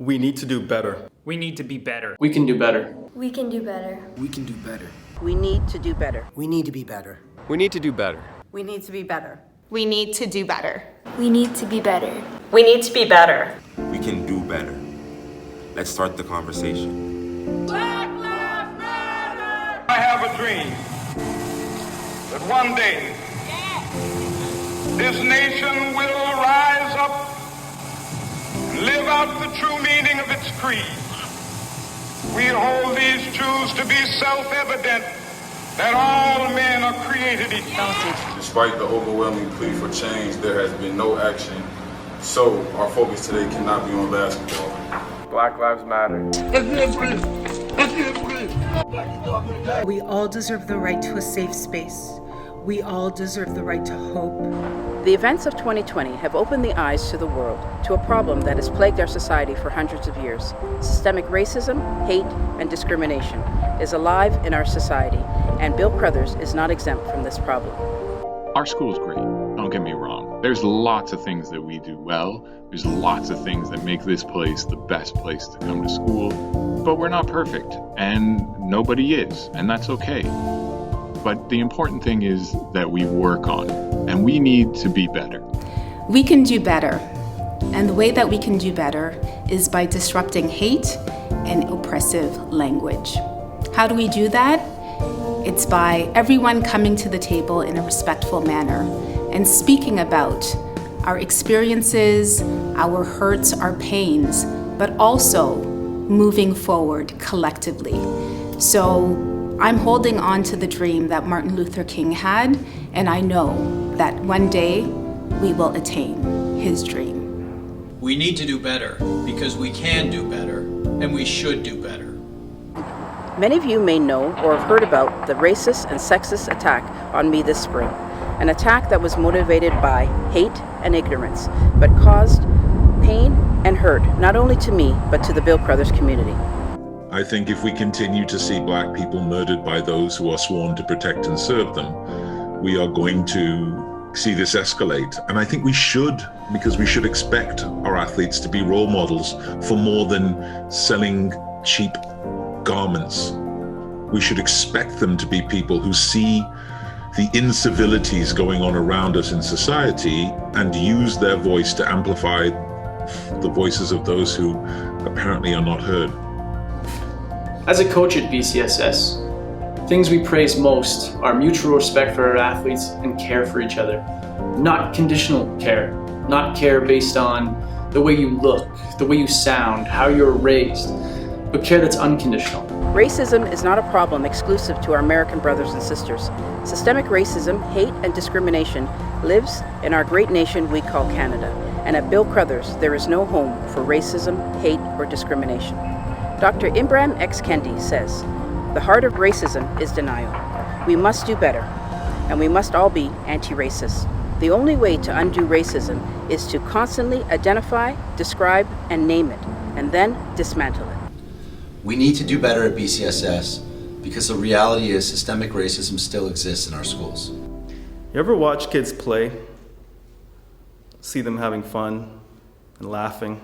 We need to do better. We need to be better. We can do better. We can do better. We can do better. We need to do better. We need to be better. We need to do better. We need to be better. We need to do better. We need to be better. We need to be better. We can do better. Let's start the conversation. Black Lives Matter! I have a dream that one day this nation will rise up and live out the true meaning of its creed. We hold these truths to be self-evident that all men are created equal. Despite the overwhelming plea for change, there has been no action. So our focus today cannot be on basketball. Black Lives Matter. We all deserve the right to a safe space. We all deserve the right to hope. The events of 2020 have opened the eyes to the world to a problem that has plagued our society for hundreds of years. Systemic racism, hate, and discrimination is alive in our society, and Bill Crothers is not exempt from this problem. Our school is great, don't get me wrong. There's lots of things that we do well. There's lots of things that make this place the best place to come to school. But we're not perfect, and nobody is, and that's okay. But the important thing is that we work on it, and we need to be better. We can do better. And the way that we can do better is by disrupting hate and oppressive language. How do we do that? It's by everyone coming to the table in a respectful manner and speaking about our experiences, our hurts, our pains, but also moving forward collectively. So I'm holding on to the dream that Martin Luther King had, and I know that one day we will attain his dream. We need to do better because we can do better, and we should do better. Many of you may know or have heard about the racist and sexist attack on me this spring, an attack that was motivated by hate and ignorance, but caused pain and hurt not only to me, but to the Bill Crothers community. I think if we continue to see black people murdered by those who are sworn to protect and serve them, we are going to see this escalate. And I think we should, because we should expect our athletes to be role models for more than selling cheap garments. We should expect them to be people who see the incivilities going on around us in society and use their voice to amplify the voices of those who apparently are not heard. As a coach at BCSS, things we praise most are mutual respect for our athletes and care for each other. Not conditional care, not care based on the way you look, the way you sound, how you're raised, but care that's unconditional. Racism is not a problem exclusive to our American brothers and sisters. Systemic racism, hate, and discrimination lives in our great nation we call Canada. And at Bill Crothers, there is no home for racism, hate, or discrimination. Dr. Imran X. Kendi says, "The heart of racism is denial. We must do better, and we must all be anti-racist. The only way to undo racism is to constantly identify, describe, and name it, and then dismantle it." We need to do better at BCSS because the reality is systemic racism still exists in our schools. You ever watch kids play? See them having fun and laughing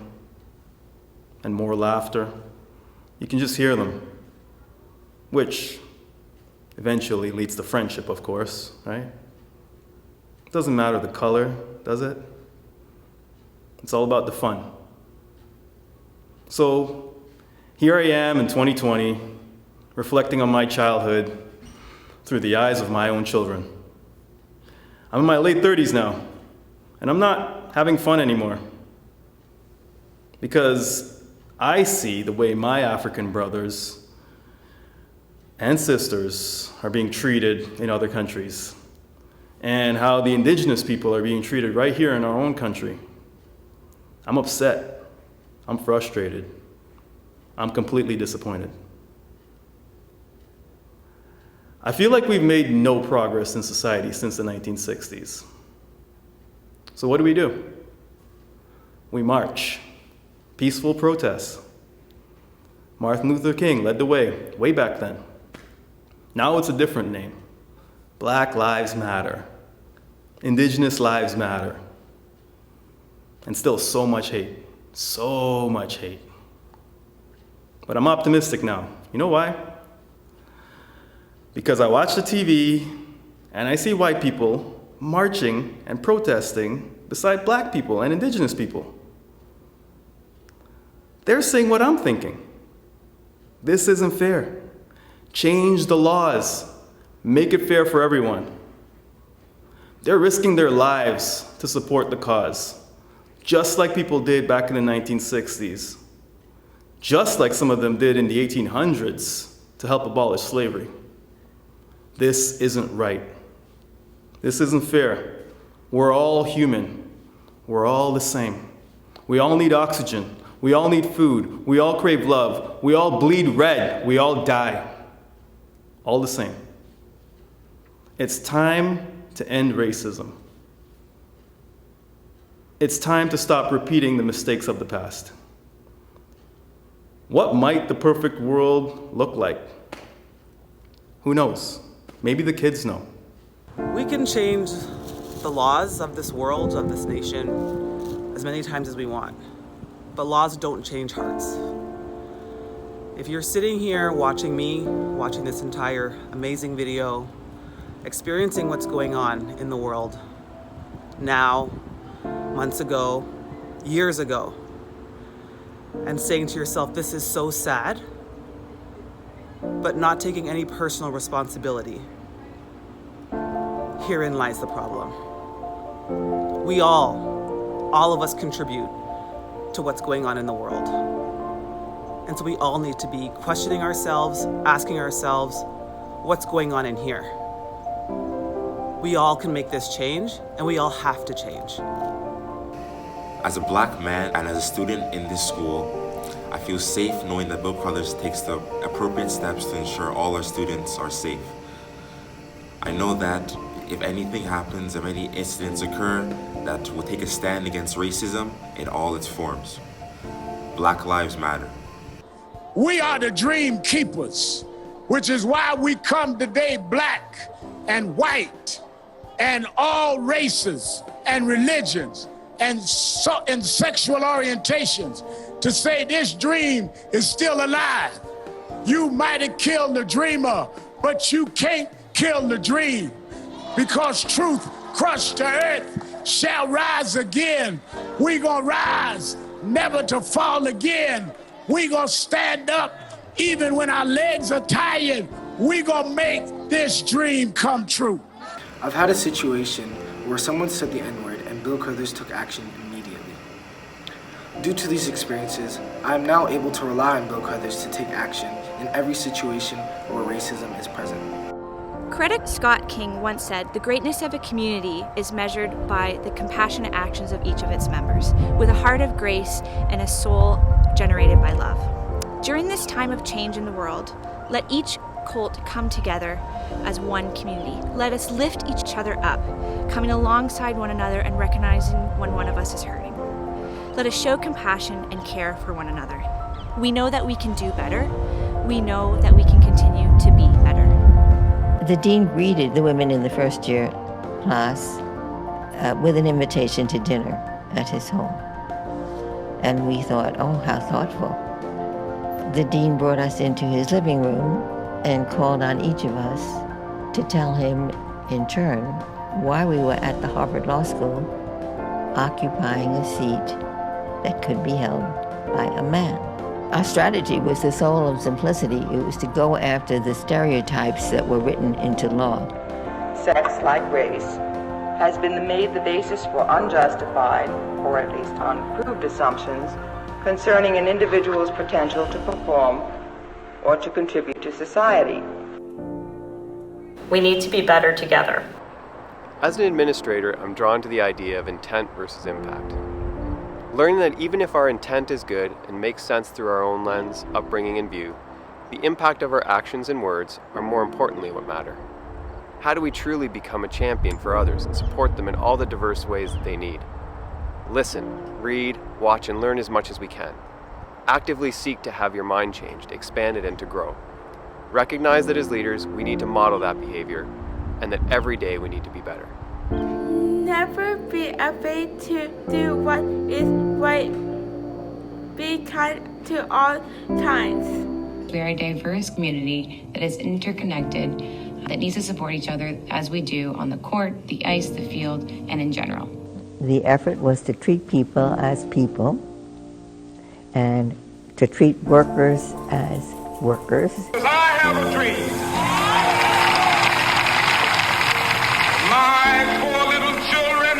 and more laughter? You can just hear them, which eventually leads to friendship, of course, right? It doesn't matter the color, does it? It's all about the fun. So here I am in 2020, reflecting on my childhood through the eyes of my own children. I'm in my late 30s now, and I'm not having fun anymore because I see the way my African brothers and sisters are being treated in other countries, and how the indigenous people are being treated right here in our own country. I'm upset. I'm frustrated. I'm completely disappointed. I feel like we've made no progress in society since the 1960s. So what do? We march. Peaceful protests. Martin Luther King led the way back then. Now it's a different name. Black Lives Matter. Indigenous Lives Matter. And still so much hate. So much hate. But I'm optimistic now. You know why? Because I watch the TV and I see white people marching and protesting beside black people and indigenous people. They're saying what I'm thinking. This isn't fair. Change the laws. Make it fair for everyone. They're risking their lives to support the cause, just like people did back in the 1960s, just like some of them did in the 1800s to help abolish slavery. This isn't right. This isn't fair. We're all human. We're all the same. We all need oxygen. We all need food. We all crave love. We all bleed red. We all die. All the same. It's time to end racism. It's time to stop repeating the mistakes of the past. What might the perfect world look like? Who knows? Maybe the kids know. We can change the laws of this world, of this nation, as many times as we want. But laws don't change hearts. If you're sitting here watching me, watching this entire amazing video, experiencing what's going on in the world now, months ago, years ago, and saying to yourself, this is so sad, but not taking any personal responsibility, herein lies the problem. We all of us contribute to what's going on in the world. And so we all need to be questioning ourselves, asking ourselves, what's going on in here? We all can make this change, and we all have to change. As a black man and as a student in this school, I feel safe knowing that Bill Crothers takes the appropriate steps to ensure all our students are safe. I know that if anything happens, if any incidents occur, that will take a stand against racism in all its forms. Black Lives Matter. We are the dream keepers, which is why we come today black and white and all races and religions and sexual orientations to say this dream is still alive. You might have killed the dreamer, but you can't kill the dream, because truth crushed to earth shall rise again. We gonna rise, never to fall again. We gonna stand up even when our legs are tired. We gonna make this dream come true. I've had a situation where someone said the N-word and Bill Crothers took action immediately. Due to these experiences, I am now able to rely on Bill Crothers to take action in every situation where racism is present. Critic Scott King once said, "The greatness of a community is measured by the compassionate actions of each of its members, with a heart of grace and a soul generated by love." During this time of change in the world, let each cult come together as one community. Let us lift each other up, coming alongside one another and recognizing when one of us is hurting. Let us show compassion and care for one another. We know that we can do better. We know that we can continue to be better. The dean greeted the women in the first year class with an invitation to dinner at his home. And we thought, oh, how thoughtful. The dean brought us into his living room and called on each of us to tell him in turn why we were at the Harvard Law School occupying a seat that could be held by a man. Our strategy was the soul of simplicity. It was to go after the stereotypes that were written into law. Sex, like race, has been made the basis for unjustified, or at least unproved assumptions concerning an individual's potential to perform or to contribute to society. We need to be better together. As an administrator, I'm drawn to the idea of intent versus impact. Learning that even if our intent is good and makes sense through our own lens, upbringing, and view, the impact of our actions and words are more importantly what matter. How do we truly become a champion for others and support them in all the diverse ways that they need? Listen, read, watch, and learn as much as we can. Actively seek to have your mind changed, expanded, and to grow. Recognize that as leaders, we need to model that behavior, and that every day we need to be better. Never be afraid to do what is right, Be kind to all kinds. We are a diverse community that is interconnected, that needs to support each other as we do on the court, the ice, the field, and in general. The effort was to treat people as people and to treat workers as workers. I have a dream. My poor little children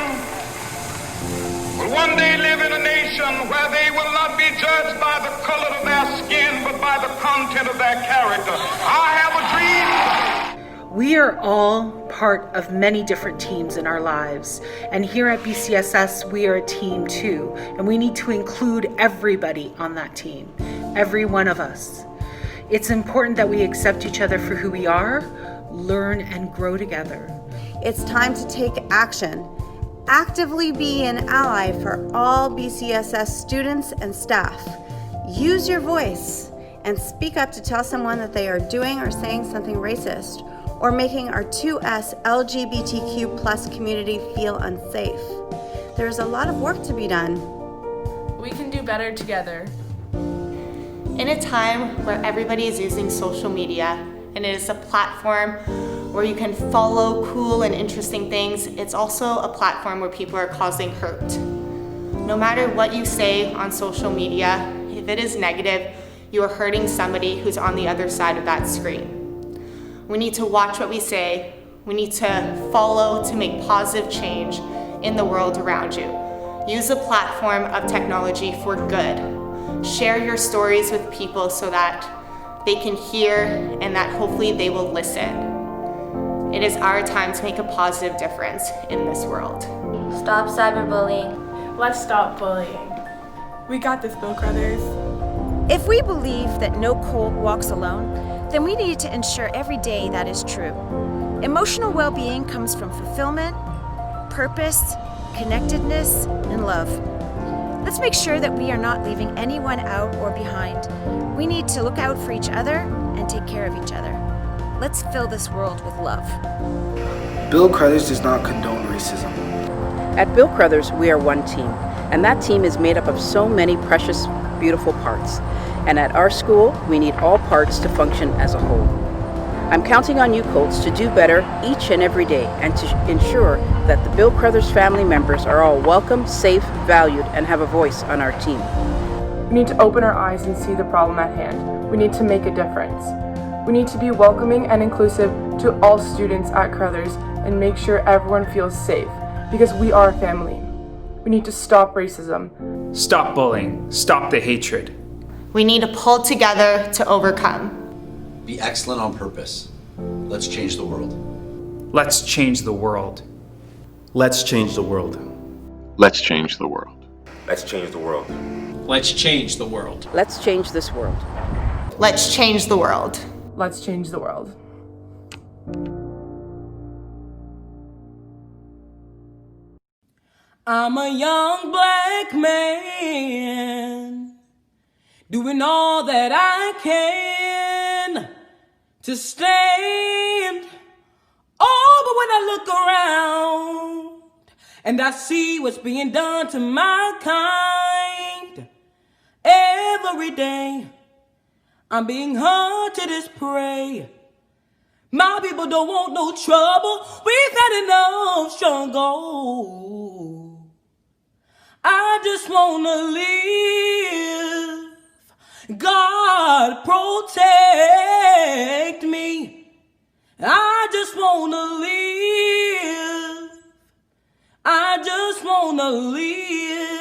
will one day live in a nation where they will not be judged by the color of their skin, but by the content of their character. I have a dream. We are all part of many different teams in our lives. And here at BCSS, we are a team too. And we need to include everybody on that team, every one of us. It's important that we accept each other for who we are, learn and grow together. It's time to take action. Actively be an ally for all BCSS students and staff. Use your voice and speak up to tell someone that they are doing or saying something racist or making our 2S LGBTQ plus community feel unsafe. There's a lot of work to be done. We can do better together. In a time where everybody is using social media and it is a platform where you can follow cool and interesting things, it's also a platform where people are causing hurt. No matter what you say on social media, if it is negative, you are hurting somebody who's on the other side of that screen. We need to watch what we say. We need to follow to make positive change in the world around you. Use the platform of technology for good. Share your stories with people so that they can hear and that hopefully they will listen. It is our time to make a positive difference in this world. Stop cyberbullying. Let's stop bullying. We got this, Bill Crothers. If we believe that no colt walks alone, then we need to ensure every day that is true. Emotional well-being comes from fulfillment, purpose, connectedness, and love. Let's make sure that we are not leaving anyone out or behind. We need to look out for each other and take care of each other. Let's fill this world with love. Bill Crothers does not condone racism. At Bill Crothers, we are one team, and that team is made up of so many precious, beautiful parts. And at our school, we need all parts to function as a whole. I'm counting on you, Colts, to do better each and every day and to ensure that the Bill Crothers family members are all welcome, safe, valued, and have a voice on our team. We need to open our eyes and see the problem at hand. We need to make a difference. We need to be welcoming and inclusive to all students at Crothers and make sure everyone feels safe, because we are a family. We need to stop racism. Stop bullying. Stop the hatred. We need to pull together to overcome. Be excellent on purpose. Let's change the world. Let's change the world. Let's change the world. Let's change the world. Let's change the world. Let's change the world. Let's change this world. Let's change the world. Let's change the world. I'm a young black man doing all that I can to stand. Oh, but when I look around and I see what's being done to my kind, every day I'm being hunted as prey. My people don't want no trouble. We've had enough struggle. I just wanna live. God protect me. I just wanna live. I just wanna live.